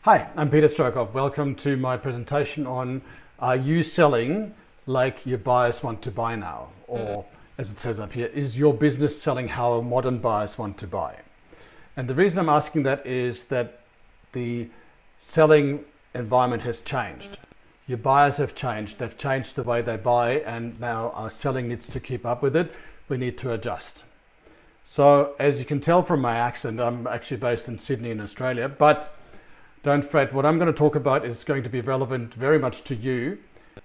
Hi, I'm Peter Strohkorb. Welcome to my presentation on are you selling like your buyers want to buy now? Or as it says up here, is your business selling how modern buyers want to buy? And the reason I'm asking that is that the selling environment has changed. Your buyers have changed. They've changed the way they buy, and now our selling needs to keep up with it. We need to adjust. So as you can tell from my accent, I'm actually based in Sydney in Australia, but don't fret, what I'm going to talk about is going to be relevant very much to you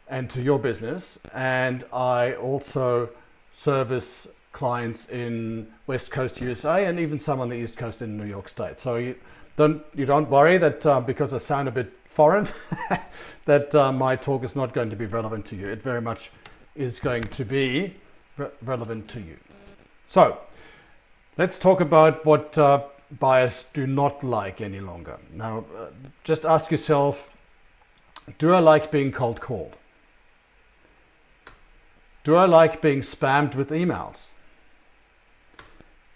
and to your business. And I also service clients in West Coast USA and even some on the East Coast in New York State. So you don't worry that because I sound a bit foreign that my talk is not going to be relevant to you. It very much is going to be relevant to you. So let's talk about what buyers do not like any longer. Now, just ask yourself, do I like being cold called? Do I like being spammed with emails?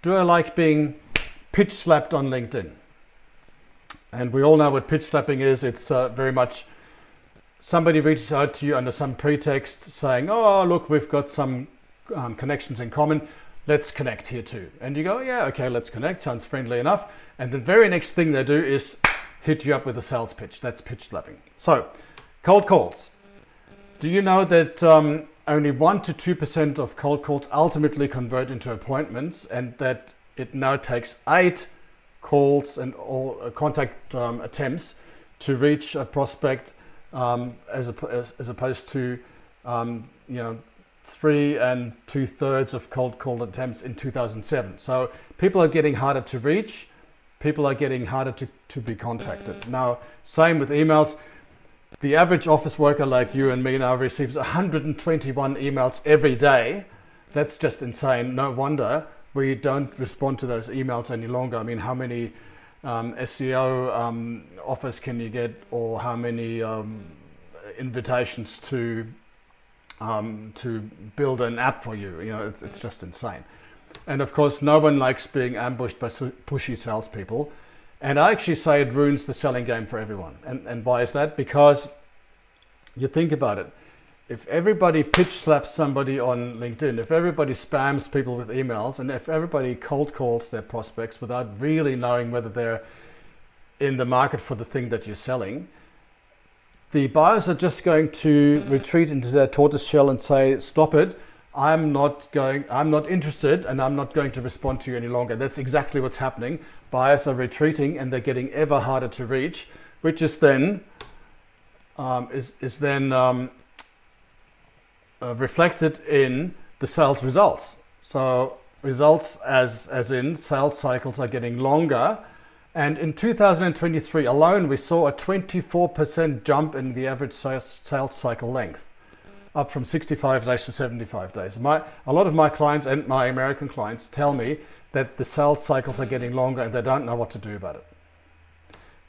Do I like being pitch slapped on LinkedIn? And we all know what pitch slapping is. It's very much somebody reaches out to you under some pretext saying, oh, look, we've got some connections in common. Let's connect here too. And you go, yeah, okay, let's connect. Sounds friendly enough. And the very next thing they do is hit you up with a sales pitch. That's pitch slapping. So, cold calls. Do you know that only 1 to 2% of cold calls ultimately convert into appointments, and that it now takes 8 calls and all contact attempts to reach a prospect as opposed to 3 2/3 of cold call attempts in 2007. So people are getting harder to reach, people are getting harder to be contacted. Now, same with emails. The average office worker like you and me now receives 121 emails every day. That's just insane. No wonder we don't respond to those emails any longer. I mean, how many SEO offers can you get, or how many invitations to build an app for you? You know, it's just insane. And of course, no one likes being ambushed by pushy salespeople. And I actually say it ruins the selling game for everyone. And why is that? Because you think about it. If everybody pitch slaps somebody on LinkedIn, if everybody spams people with emails, and if everybody cold calls their prospects without really knowing whether they're in the market for the thing that you're selling, the buyers are just going to retreat into their tortoise shell and say, stop it, I'm not interested, and I'm not going to respond to you any longer. That's exactly what's happening. Buyers are retreating and they're getting ever harder to reach, which is then reflected in the sales results. So results as in sales cycles are getting longer. And in 2023 alone, we saw a 24% jump in the average sales cycle length, up from 65 days to 75 days. A lot of my clients and my American clients tell me that the sales cycles are getting longer and they don't know what to do about it.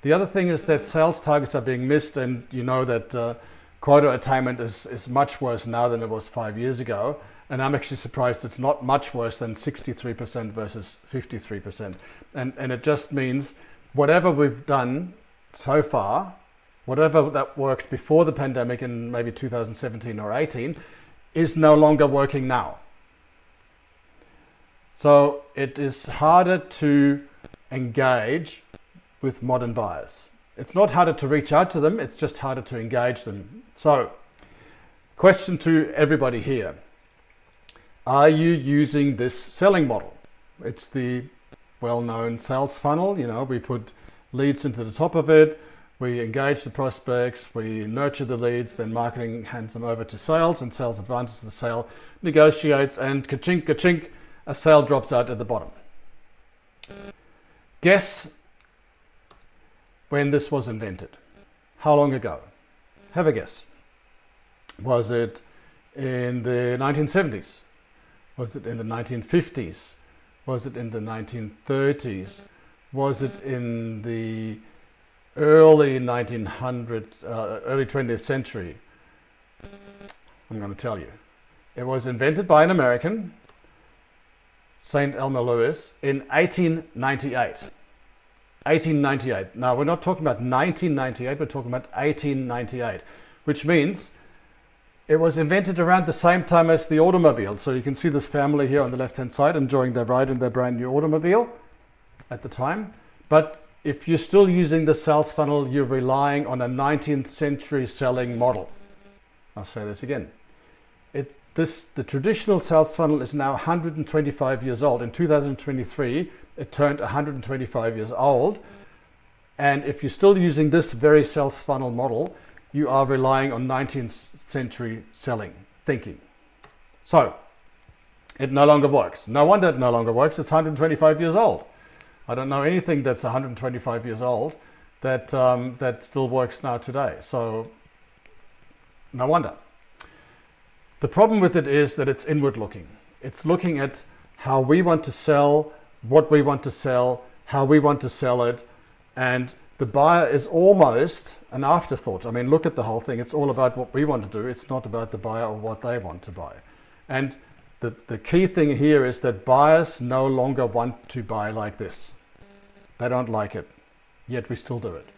The other thing is that sales targets are being missed, and you know that quota attainment is much worse now than it was 5 years ago. And I'm actually surprised it's not much worse than 63% versus 53%. And it just means whatever we've done so far, whatever that worked before the pandemic in maybe 2017 or 18, is no longer working now. So it is harder to engage with modern buyers. It's not harder to reach out to them, it's just harder to engage them. So, question to everybody here. Are you using this selling model? It's the well-known sales funnel. You know, we put leads into the top of it, we engage the prospects, we nurture the leads, then marketing hands them over to sales, and sales advances the sale, negotiates, and ka-chink, ka-chink, a sale drops out at the bottom. Guess when this was invented. How long ago? Have a guess. Was it in the 1970s? Was it in the 1950s? Was it in the 1930s? Was it in the early 20th century? I'm going to tell you. It was invented by an American, St. Elmer Lewis, in 1898. 1898. Now, we're not talking about 1998, we're talking about 1898, which means it was invented around the same time as the automobile. So you can see this family here on the left-hand side enjoying their ride in their brand new automobile at the time. But if you're still using the sales funnel, you're relying on a 19th century selling model. I'll say this again. The traditional sales funnel is now 125 years old. In 2023, it turned 125 years old. And if you're still using this very sales funnel model, you are relying on 19th century selling, thinking. So it no longer works. No wonder it no longer works. It's 125 years old. I don't know anything that's 125 years old that still works now today. So no wonder. The problem with it is that it's inward looking. It's looking at how we want to sell, what we want to sell, how we want to sell it, and the buyer is almost an afterthought. I mean, look at the whole thing. It's all about what we want to do. It's not about the buyer or what they want to buy. And the key thing here is that buyers no longer want to buy like this. They don't like it, yet we still do it.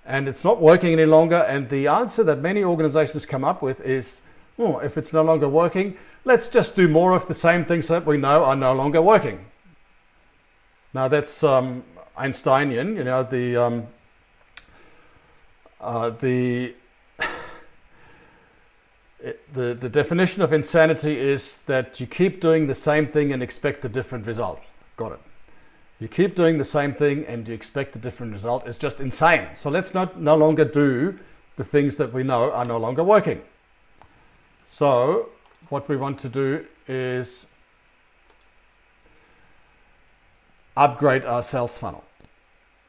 And it's not working any longer. And the answer that many organizations come up with is, oh, if it's no longer working, let's just do more of the same things that we know are no longer working. Now that's Einsteinian, you know, the definition of insanity is that you keep doing the same thing and expect a different result. Got it. You keep doing the same thing and you expect a different result. It's just insane. So let's no longer do the things that we know are no longer working. So what we want to do is upgrade our sales funnel.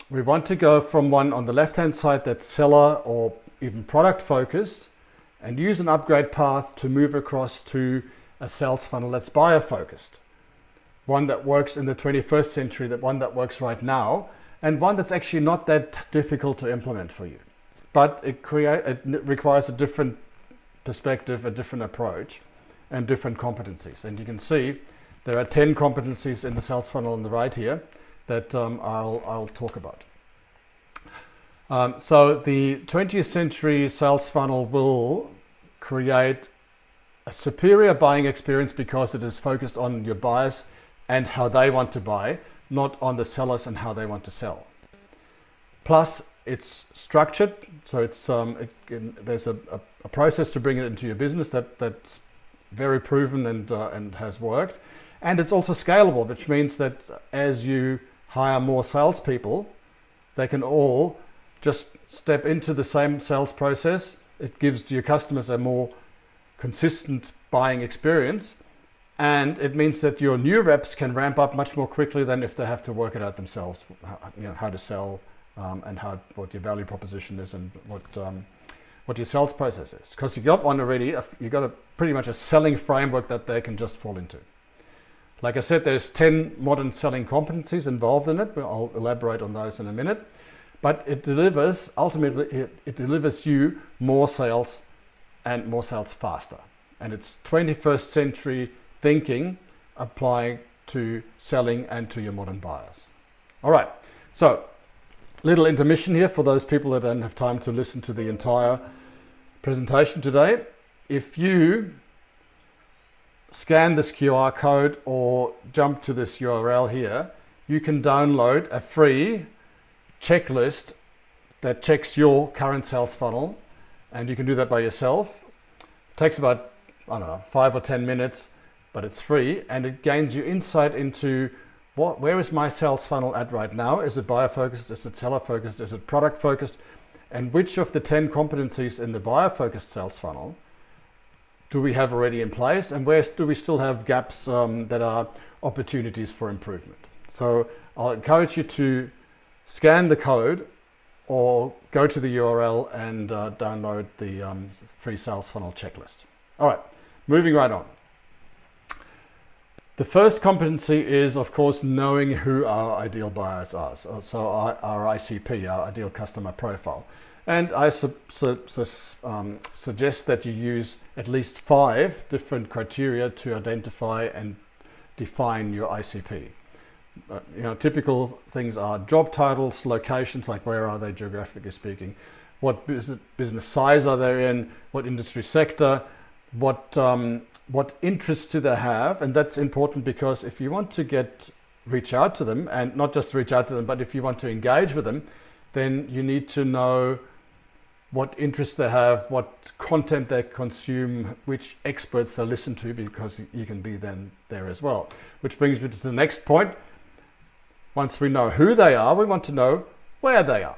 We want to go from one on the left-hand side that's seller or even product focused and use an upgrade path to move across to a sales funnel that's buyer focused. One that works in the 21st century, one that works right now, and one that's actually not that difficult to implement for you. But it requires a different perspective, a different approach, and different competencies. And you can see there are 10 competencies in the sales funnel on the right here that I'll talk about. So the 20th century sales funnel will create a superior buying experience because it is focused on your buyers and how they want to buy, not on the sellers and how they want to sell. Plus, it's structured, so it's there's a process to bring it into your business that's very proven and has worked, and it's also scalable, which means that as you hire more salespeople, they can all just step into the same sales process. It gives your customers a more consistent buying experience, and it means that your new reps can ramp up much more quickly than if they have to work it out themselves. How to sell. And what your value proposition is and what your sales process is. Because you got one already, you got pretty much a selling framework that they can just fall into. Like I said, there's 10 modern selling competencies involved in it. I'll elaborate on those in a minute. But it delivers, ultimately, it delivers you more sales and more sales faster. And it's 21st century thinking applying to selling and to your modern buyers. All right, so little intermission here for those people that don't have time to listen to the entire presentation today. If you scan this QR code or jump to this URL here, you can download a free checklist that checks your current sales funnel, and you can do that by yourself. It takes about, 5 or 10 minutes, but it's free, and it gains you insight into where is my sales funnel at right now? Is it buyer focused? Is it seller focused? Is it product focused? And which of the 10 competencies in the buyer focused sales funnel do we have already in place? And where do we still have gaps that are opportunities for improvement? So I'll encourage you to scan the code or go to the URL and download the free sales funnel checklist. All right, moving right on. The first competency is, of course, knowing who our ideal buyers are. So our ICP, our ideal customer profile. And I suggest that you use at least 5 different criteria to identify and define your ICP. Typical things are job titles, locations, like where are they geographically speaking, what business size are they in, what industry sector, what interests do they have. And that's important because if you want to reach out to them, and not just reach out to them, but if you want to engage with them, then you need to know what interests they have, what content they consume, which experts they listen to, because you can be then there as well. Which brings me to the next point. Once we know who they are, we want to know where they are.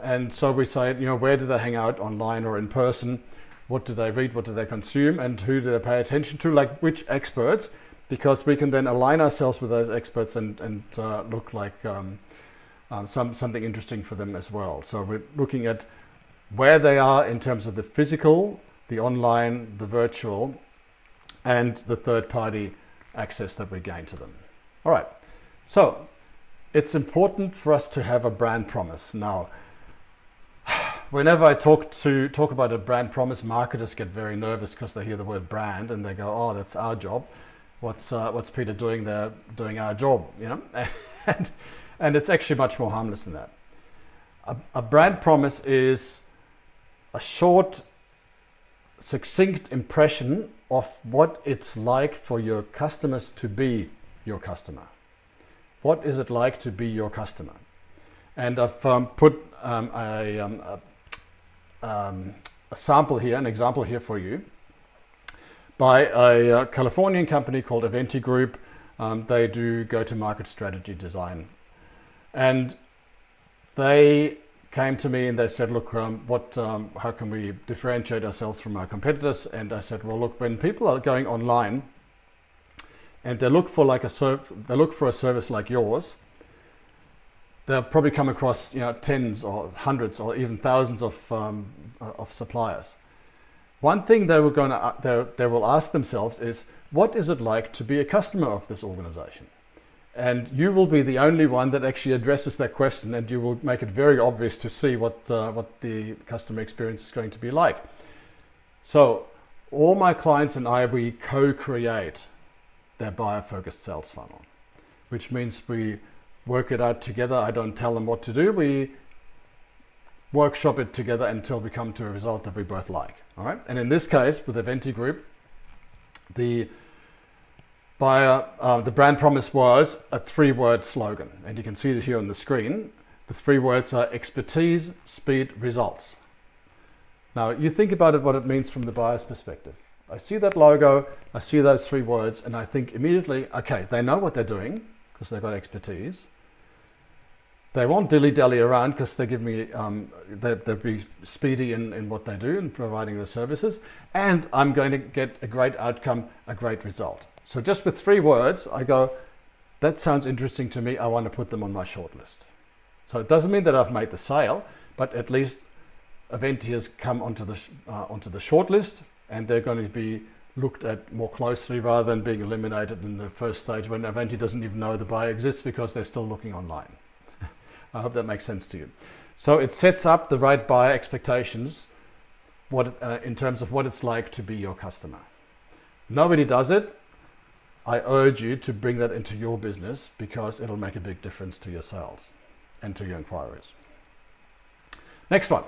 And so we say, where do they hang out, online or in person? What do they read? What do they consume? And who do they pay attention to? Like which experts? Because we can then align ourselves with those experts and look like something interesting for them as well. So we're looking at where they are in terms of the physical, the online, the virtual, and the third-party access that we gain to them. All right, so it's important for us to have a brand promise. Now, whenever I talk about a brand promise, marketers get very nervous because they hear the word brand and they go, "Oh, that's our job. What's Peter doing there? Doing our job, and it's actually much more harmless than that. A brand promise is a short, succinct impression of what it's like for your customers to be your customer. What is it like to be your customer? And I've put a sample here, an example here for you, by a Californian company called Eventi Group. They do go-to-market strategy design. And they came to me and they said, look, how can we differentiate ourselves from our competitors? And I said, well, look, when people are going online and they look for a service like yours, they'll probably come across tens or hundreds or even thousands of suppliers. One thing they will ask themselves is, what is it like to be a customer of this organization? And you will be the only one that actually addresses that question, and you will make it very obvious to see what the customer experience is going to be like. So all my clients and I, we co-create their buyer-focused sales funnel, which means we work it out together. I don't tell them what to do. We workshop it together until we come to a result that we both like. All right. And in this case, with Eventi Group, the brand promise was a 3-word slogan, and you can see it here on the screen. The 3 words are expertise, speed, results. Now you think about it, what it means from the buyer's perspective. I see that logo, I see those 3 words, and I think immediately, okay, they know what they're doing because they've got expertise. They won't dilly-dally around because they give me, they'll be speedy in what they do in providing the services, and I'm going to get a great outcome, a great result. So just with 3 words, I go, that sounds interesting to me. I want to put them on my shortlist. So it doesn't mean that I've made the sale, but at least Eventi has come onto the shortlist, and they're going to be looked at more closely rather than being eliminated in the first stage when Eventi doesn't even know the buyer exists because they're still looking online. I hope that makes sense to you. So it sets up the right buyer expectations in terms of what it's like to be your customer. Nobody does it. I urge you to bring that into your business because it'll make a big difference to your sales and to your inquiries. Next one.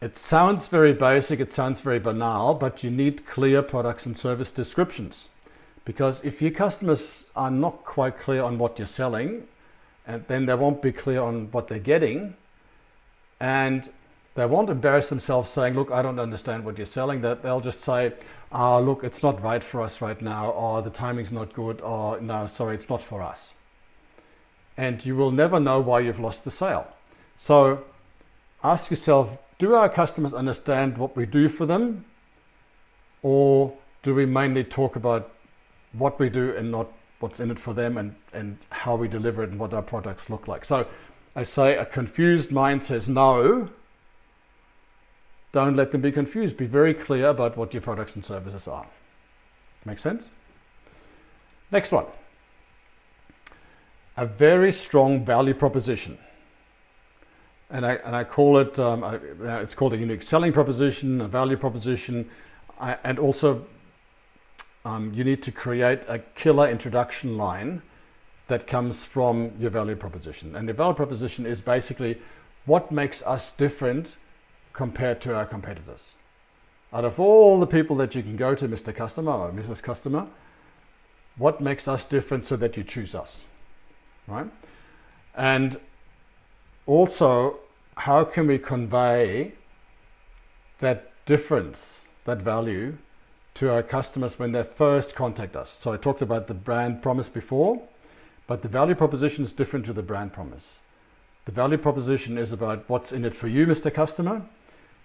It sounds very basic, it sounds very banal, but you need clear products and service descriptions. Because if your customers are not quite clear on what you're selling, and then they won't be clear on what they're getting, and they won't embarrass themselves saying, look, I don't understand what you're selling. They'll just say, look, it's not right for us right now, or the timing's not good, or no, sorry, it's not for us. And you will never know why you've lost the sale. So ask yourself, do our customers understand what we do for them? Or do we mainly talk about what we do and not what's in it for them and how we deliver it and what our products look like? So I say a confused mind says no. Don't let them be confused. Be very clear about what your products and services are. Make sense? Next one. A very strong value proposition. And I call it, it's called a unique selling proposition, a value proposition, and also you need to create a killer introduction line that comes from your value proposition. And the value proposition is basically what makes us different compared to our competitors. Out of all the people that you can go to, Mr. Customer or Mrs. Customer, what makes us different so that you choose us, right? And also, how can we convey that difference, that value, to our customers when they first contact us? So I talked about the brand promise before, but the value proposition is different to the brand promise. The value proposition is about what's in it for you, Mr. Customer,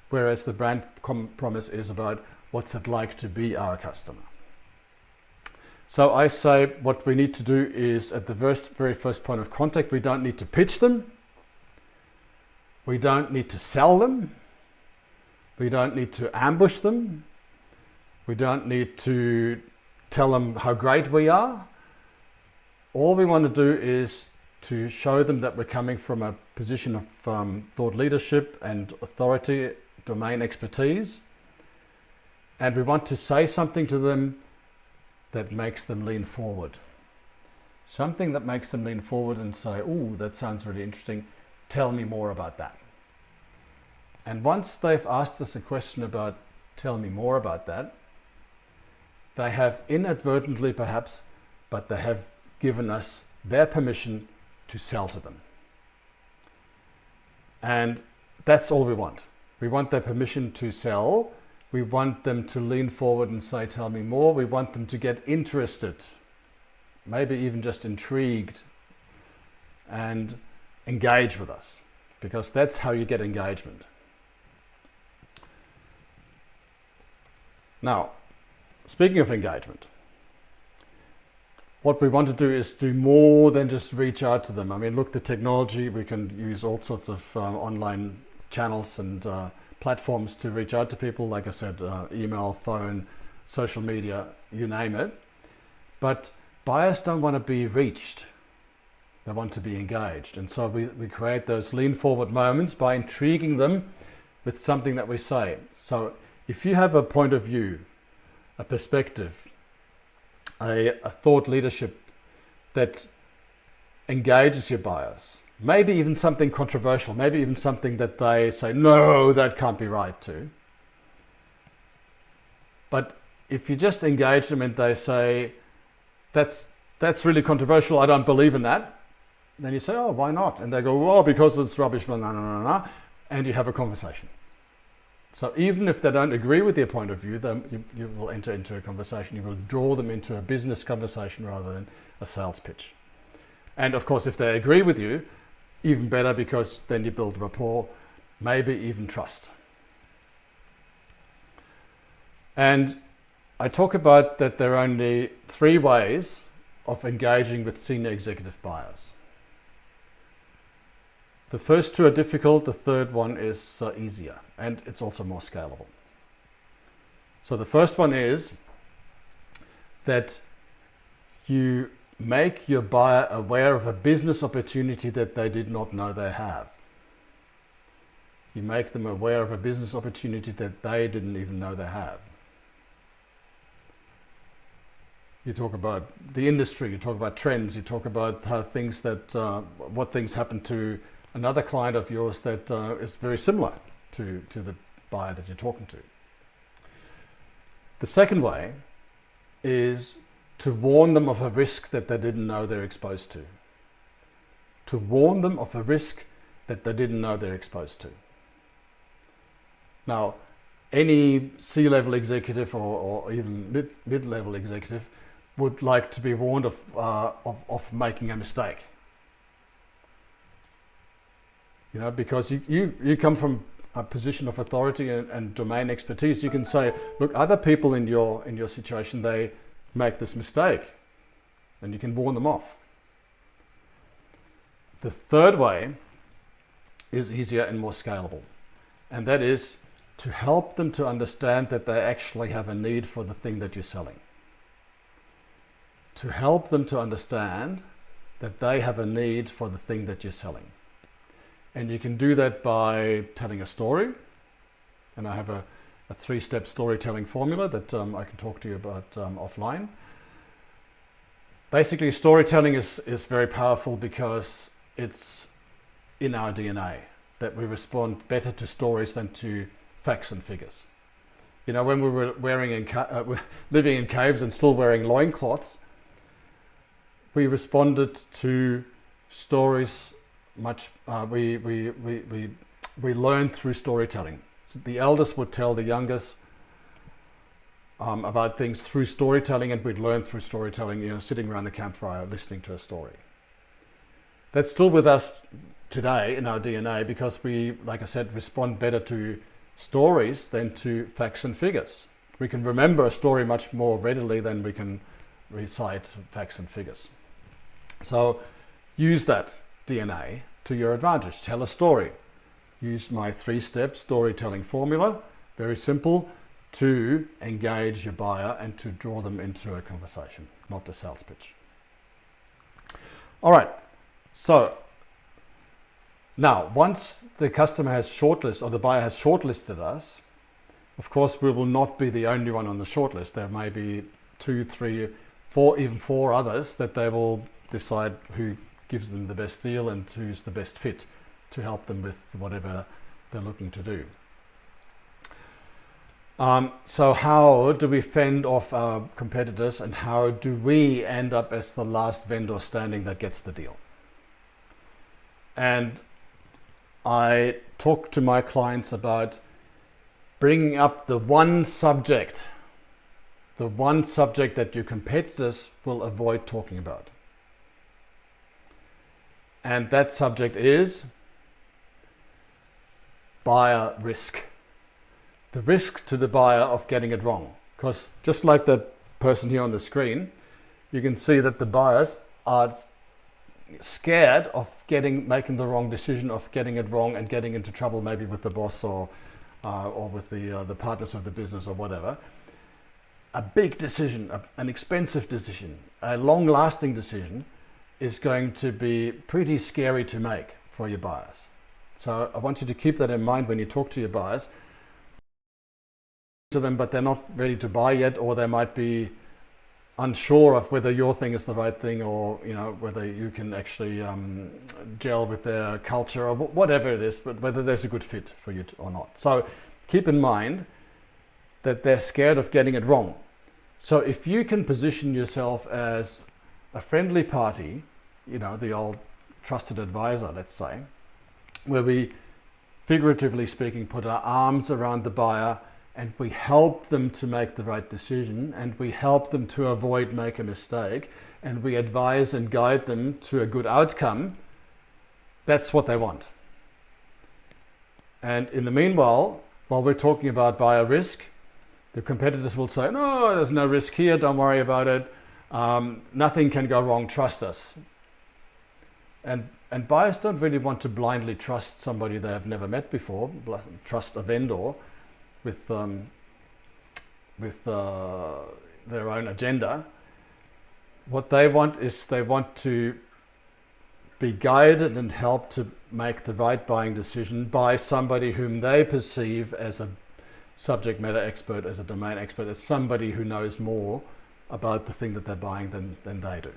whereas the brand promise is about what's it like to be our customer. So I say what we need to do is at the very first point of contact, we don't need to pitch them. We don't need to sell them. We don't need to ambush them. We don't need to tell them how great we are. All we want to do is to show them that we're coming from a position of thought leadership and authority, domain expertise. And we want to say something to them that makes them lean forward. Something that makes them lean forward and say, "Ooh, that sounds really interesting. Tell me more about that." And once they've asked us a question about, "Tell me more about that," they have inadvertently perhaps, but they have given us their permission to sell to them. And that's all we want. We want their permission to sell. We want them to lean forward and say, "Tell me more." We want them to get interested, maybe even just intrigued, and engage with us, because that's how you get engagement. Now, speaking of engagement, what we want to do is do more than just reach out to them. I mean, look, the technology, we can use all sorts of online channels and platforms to reach out to people. Like I said, email, phone, social media, you name it. But buyers don't want to be reached. They want to be engaged. And so we create those lean forward moments by intriguing them with something that we say. So if you have a point of view, a perspective, a thought leadership that engages your buyers, maybe even something controversial, maybe even something that they say, "No, that can't be right" to. But if you just engage them and they say, that's really controversial, I don't believe in that, then you say, "Oh, why not?" And they go, "Well, because it's rubbish, blah, blah, blah, blah, blah," and you have a conversation. So even if they don't agree with your point of view, then you will enter into a conversation. You will draw them into a business conversation rather than a sales pitch. And of course, if they agree with you, even better, because then you build rapport, maybe even trust. And I talk about that there are only 3 ways of engaging with senior executive buyers. The first 2 are difficult, the third one is easier, and it's also more scalable. So the first one is that you make your buyer aware of a business opportunity that they did not know they have. You make them aware of a business opportunity that they didn't even know they have. You talk about the industry, you talk about trends, you talk about how what things happen to another client of yours that is very similar to the buyer that you're talking to. The second way is to warn them of a risk that they didn't know they're exposed to. To warn them of a risk that they didn't know they're exposed to. Now, any C-level executive or even mid-level executive would like to be warned of making a mistake. You know, because you come from a position of authority and domain expertise. You can say, "Look, other people in your situation, they make this mistake," and you can warn them off. The third way is easier and more scalable, and that is to help them to understand that they actually have a need for the thing that you're selling. To help them to understand that they have a need for the thing that you're selling. And you can do that by telling a story. And I have a 3-step storytelling formula that I can talk to you about offline. Basically, storytelling is very powerful because it's in our DNA that we respond better to stories than to facts and figures. You know, when we were living in caves and still wearing loincloths, we responded to stories much. We learned through storytelling. So the elders would tell the youngest about things through storytelling, and we'd learn through storytelling. You know, sitting around the campfire, listening to a story. That's still with us today in our DNA because we, like I said, respond better to stories than to facts and figures. We can remember a story much more readily than we can recite facts and figures. So use that DNA to your advantage. Tell a story. Use my 3-step storytelling formula, very simple, to engage your buyer and to draw them into a conversation, not a sales pitch. All right, so now once the customer has shortlisted or the buyer has shortlisted us, of course we will not be the only one on the shortlist. There may be 2, 3, 4, even 4 others that they will decide who gives them the best deal and who's the best fit to help them with whatever they're looking to do. So how do we fend off our competitors, and how do we end up as the last vendor standing that gets the deal? And I talk to my clients about bringing up the one subject that your competitors will avoid talking about. And that subject is buyer risk. The risk to the buyer of getting it wrong. Because just like the person here on the screen, you can see that the buyers are scared of making the wrong decision, of getting it wrong and getting into trouble maybe with the boss or with the partners of the business or whatever. A big decision, an expensive decision, a long-lasting decision is going to be pretty scary to make for your buyers. So I want you to keep that in mind when you talk to your buyers. To them, but they're not ready to buy yet, or they might be unsure of whether your thing is the right thing, or you know, whether you can actually gel with their culture or whatever it is, but whether there's a good fit for you or not. So keep in mind that they're scared of getting it wrong. So if you can position yourself as a friendly party, you know, the old trusted advisor, let's say, where we, figuratively speaking, put our arms around the buyer and we help them to make the right decision, and we help them to avoid make a mistake, and we advise and guide them to a good outcome, that's what they want. And in the meanwhile, while we're talking about buyer risk, the competitors will say, no, there's no risk here, don't worry about it, nothing can go wrong, trust us. And buyers don't really want to blindly trust somebody they have never met before, trust a vendor with their own agenda. What they want is they want to be guided and helped to make the right buying decision by somebody whom they perceive as a subject matter expert, as a domain expert, as somebody who knows more about the thing that they're buying than they do.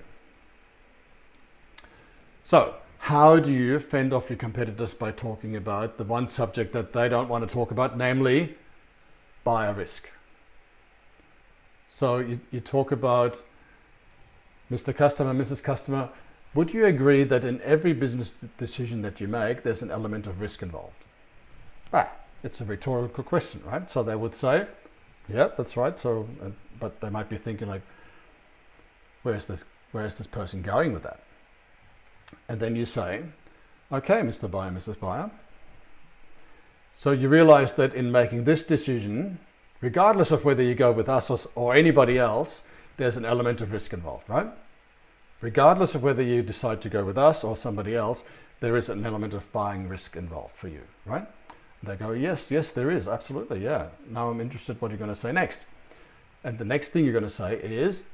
So how do you fend off your competitors? By talking about the one subject that they don't want to talk about, namely buyer risk. So you talk about, Mr. Customer, Mrs. Customer, would you agree that in every business decision that you make, there's an element of risk involved? It's a rhetorical question, right? So they would say, yeah, that's right. So, but they might be thinking like, where's this person going with that? And then you say, okay, Mr. Buyer, Mrs. Buyer, so you realize that in making this decision, regardless of whether you go with us or anybody else, there's an element of risk involved, right? Regardless of whether you decide to go with us or somebody else, there is an element of buying risk involved for you, right? And they go, yes, there is, absolutely, yeah. Now I'm interested what you're going to say next. And the next thing you're going to say is,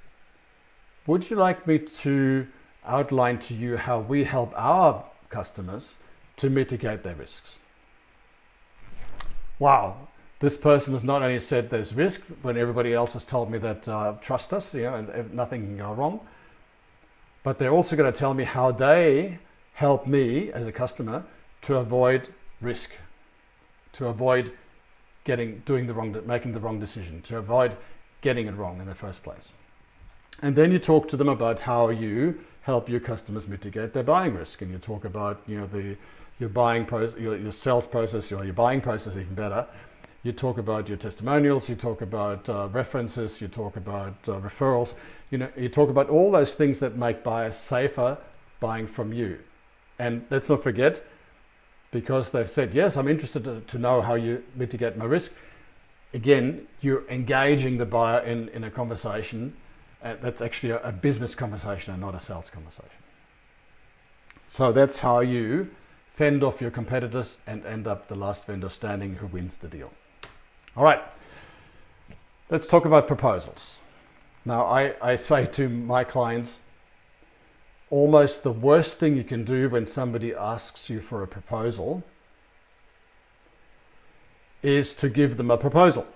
would you like me to outline to you how we help our customers to mitigate their risks? Wow, this person has not only said there's risk when everybody else has told me that trust us, you know, and nothing can go wrong. but they're also going to tell me how they help me as a customer to avoid risk, to avoid making the wrong decision, to avoid getting it wrong in the first place. And then you talk to them about how you help your customers mitigate their buying risk, and you talk about your buying process, your sales process, your buying process even better. You talk about your testimonials, you talk about references, you talk about referrals. You talk about all those things that make buyers safer buying from you. And let's not forget, because they've said, yes, I'm interested to know how you mitigate my risk. Again, you're engaging the buyer in a conversation that's actually a business conversation and not a sales conversation. So that's how you fend off your competitors and end up the last vendor standing who wins the deal. All right, let's talk about proposals. Now, I say to my clients, almost the worst thing you can do when somebody asks you for a proposal is to give them a proposal.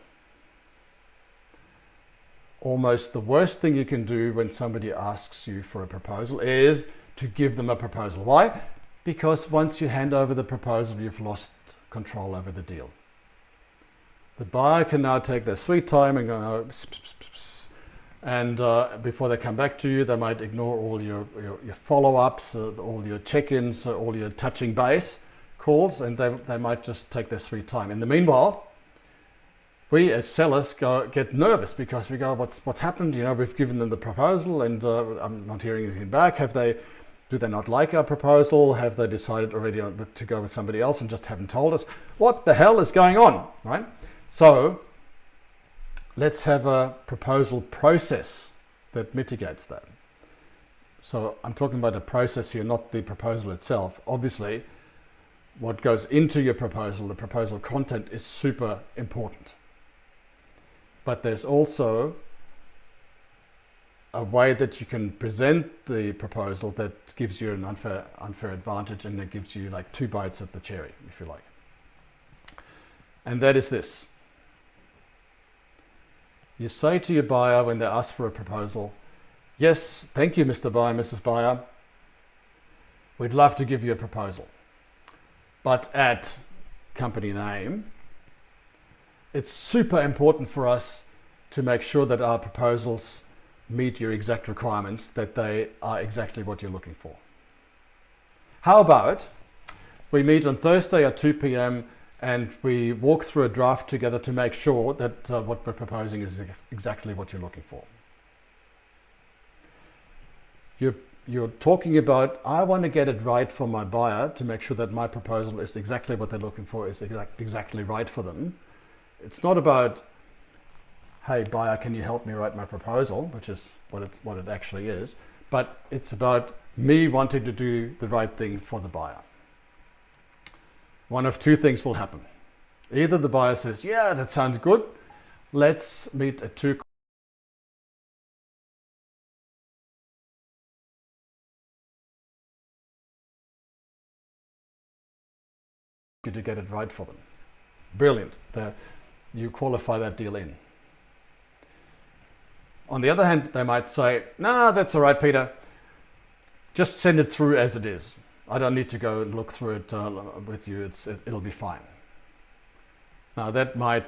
Almost the worst thing you can do when somebody asks you for a proposal is to give them a proposal. Why? Because once you hand over the proposal, you've lost control over the deal. The buyer can now take their sweet time and go, and before they come back to you, they might ignore all your follow-ups, all your check-ins, all your touching base calls, and they might just take their sweet time. In the meanwhile, we as sellers get nervous because we go, what's happened? We've given them the proposal and I'm not hearing anything back. Do they not like our proposal? Have they decided already to go with somebody else and just haven't told us? What the hell is going on, right? So let's have a proposal process that mitigates that. So I'm talking about a process here, not the proposal itself. Obviously, what goes into your proposal, the proposal content, is super important. But there's also a way that you can present the proposal that gives you an unfair advantage, and that gives you like 2 bites at the cherry, if you like. And that is this. You say to your buyer when they ask for a proposal, yes, thank you, Mr. Buyer, Mrs. Buyer. We'd love to give you a proposal. But at company name, it's super important for us to make sure that our proposals meet your exact requirements, that they are exactly what you're looking for. How about we meet on Thursday at 2 p.m. and we walk through a draft together to make sure that what we're proposing is exactly what you're looking for. You're talking about, I want to get it right for my buyer to make sure that my proposal is exactly what they're looking for, is exactly right for them. It's not about, hey buyer, can you help me write my proposal, which is what it actually is, but it's about me wanting to do the right thing for the buyer. One of 2 things will happen. Either the buyer says, yeah, that sounds good, let's meet at 2 to get it right for them. Brilliant. You qualify that deal in. On the other hand, they might say, nah, that's all right, Peter. Just send it through as it is. I don't need to go and look through it with you. It'll be fine. Now that might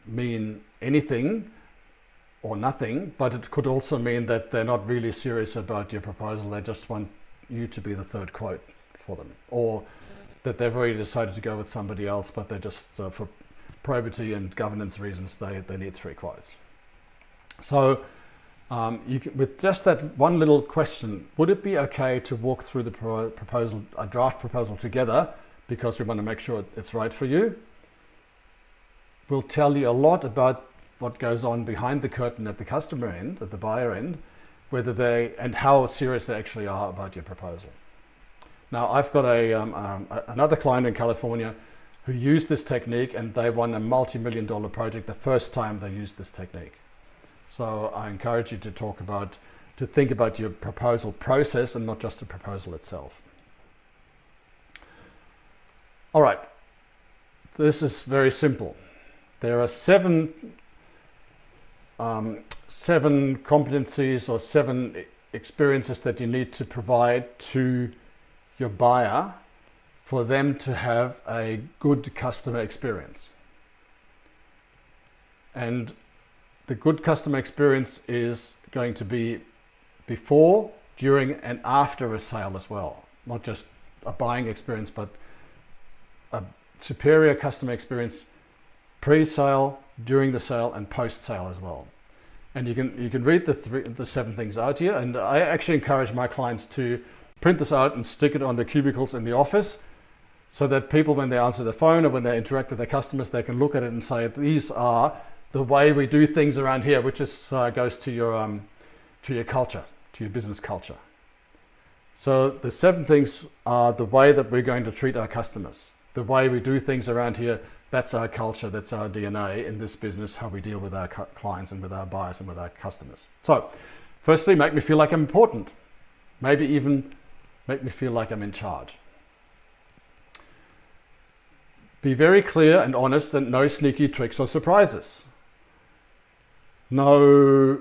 mean anything or nothing, but it could also mean that they're not really serious about your proposal. They just want you to be the 3rd quote for them, or that they've already decided to go with somebody else, but they just for probity and governance reasons they need 3 quotes. So with just that one little question, would it be okay to walk through the a draft proposal together because we want to make sure it's right for you? Will tell you a lot about what goes on behind the curtain at the customer end, at the buyer end, and how serious they actually are about your proposal. Now, I've got another client in California who used this technique, and they won a multi-million-dollar project the first time they used this technique. So I encourage you to think about your proposal process and not just the proposal itself. All right, this is very simple. There are 7 competencies or 7 experiences that you need to provide to your buyer for them to have a good customer experience. And the good customer experience is going to be before, during, and after a sale as well. Not just a buying experience, but a superior customer experience pre-sale, during the sale, and post-sale as well. And you can read the 7 things out here. And I actually encourage my clients to print this out and stick it on the cubicles in the office, so that people, when they answer the phone or when they interact with their customers, they can look at it and say, these are the way we do things around here, which is goes to your culture, to your business culture. So the 7 things are the way that we're going to treat our customers. The way we do things around here, that's our culture, that's our DNA in this business, how we deal with our clients and with our buyers and with our customers. So firstly, make me feel like I'm important. Maybe even make me feel like I'm in charge. Be very clear and honest, and no sneaky tricks or surprises. No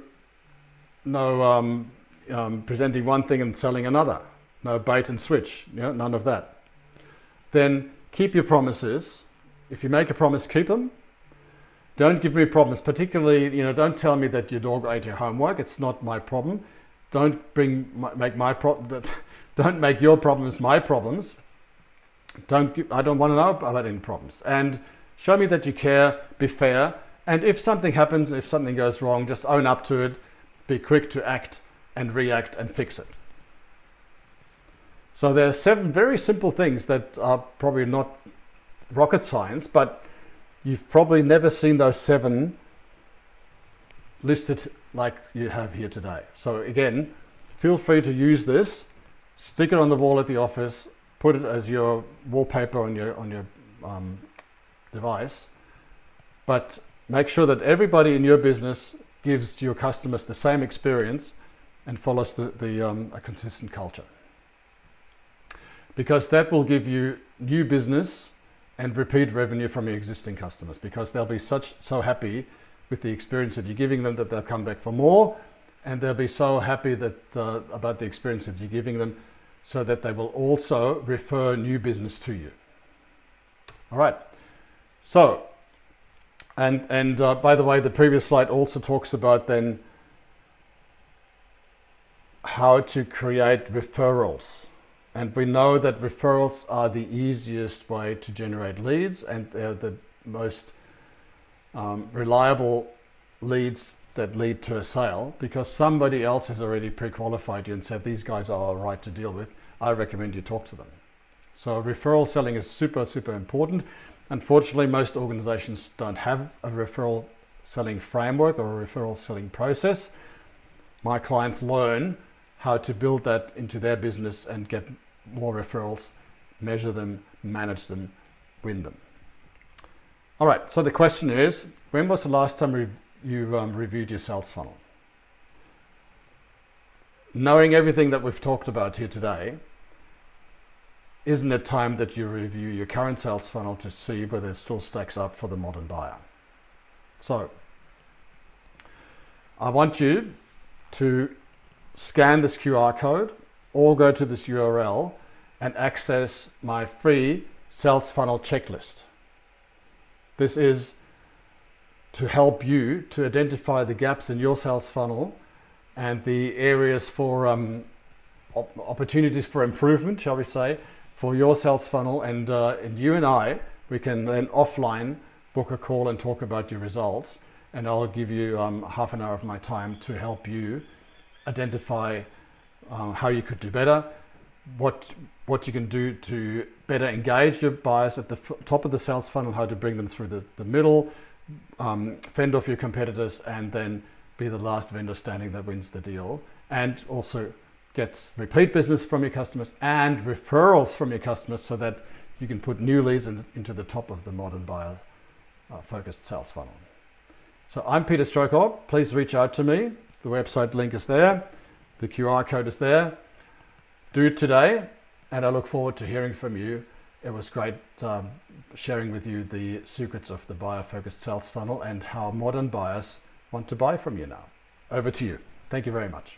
presenting one thing and selling another. No bait and switch, none of that. Then keep your promises. If you make a promise, keep them. Don't give me problems, particularly, don't tell me that your dog ate your homework. It's not my problem. Don't don't make your problems my problems. I don't want to know about any problems. And show me that you care, be fair. And if something happens, if something goes wrong, just own up to it. Be quick to act and react and fix it. So there are 7 very simple things that are probably not rocket science, but you've probably never seen those 7 listed like you have here today. So again, feel free to use this, stick it on the wall at the office, put it as your wallpaper on your device, but make sure that everybody in your business gives your customers the same experience and follows a consistent culture. Because that will give you new business and repeat revenue from your existing customers, because they'll be so happy with the experience that you're giving them that they'll come back for more, and they'll be so happy that about the experience that you're giving them, so that they will also refer new business to you. All right. So, and by the way, the previous slide also talks about then how to create referrals. And we know that referrals are the easiest way to generate leads, and they're the most reliable leads that lead to a sale, because somebody else has already pre-qualified you and said, these guys are all right to deal with. I recommend you talk to them. So referral selling is super, super important. Unfortunately, most organizations don't have a referral selling framework or a referral selling process. My clients learn how to build that into their business and get more referrals, measure them, manage them, win them. All right, so the question is, when was the last time you reviewed your sales funnel? Knowing everything that we've talked about here today, isn't it time that you review your current sales funnel to see whether it still stacks up for the modern buyer? So I want you to scan this QR code or go to this URL and access my free sales funnel checklist. This is to help you to identify the gaps in your sales funnel and the areas for opportunities for improvement, shall we say, for your sales funnel. And you and I, we can then offline book a call and talk about your results. And I'll give you half an hour of my time to help you identify how you could do better, what you can do to better engage your buyers at the top of the sales funnel, how to bring them through the middle, fend off your competitors, and then be the last vendor standing that wins the deal, and also gets repeat business from your customers and referrals from your customers, so that you can put new leads into the top of the modern buyer focused sales funnel. So I'm Peter Strohkorb. Please reach out to me. The website link is there. The QR code is there. Do it today, and I look forward to hearing from you. It was great sharing with you the secrets of the buyer-focused sales funnel and how modern buyers want to buy from you now. Over to you. Thank you very much.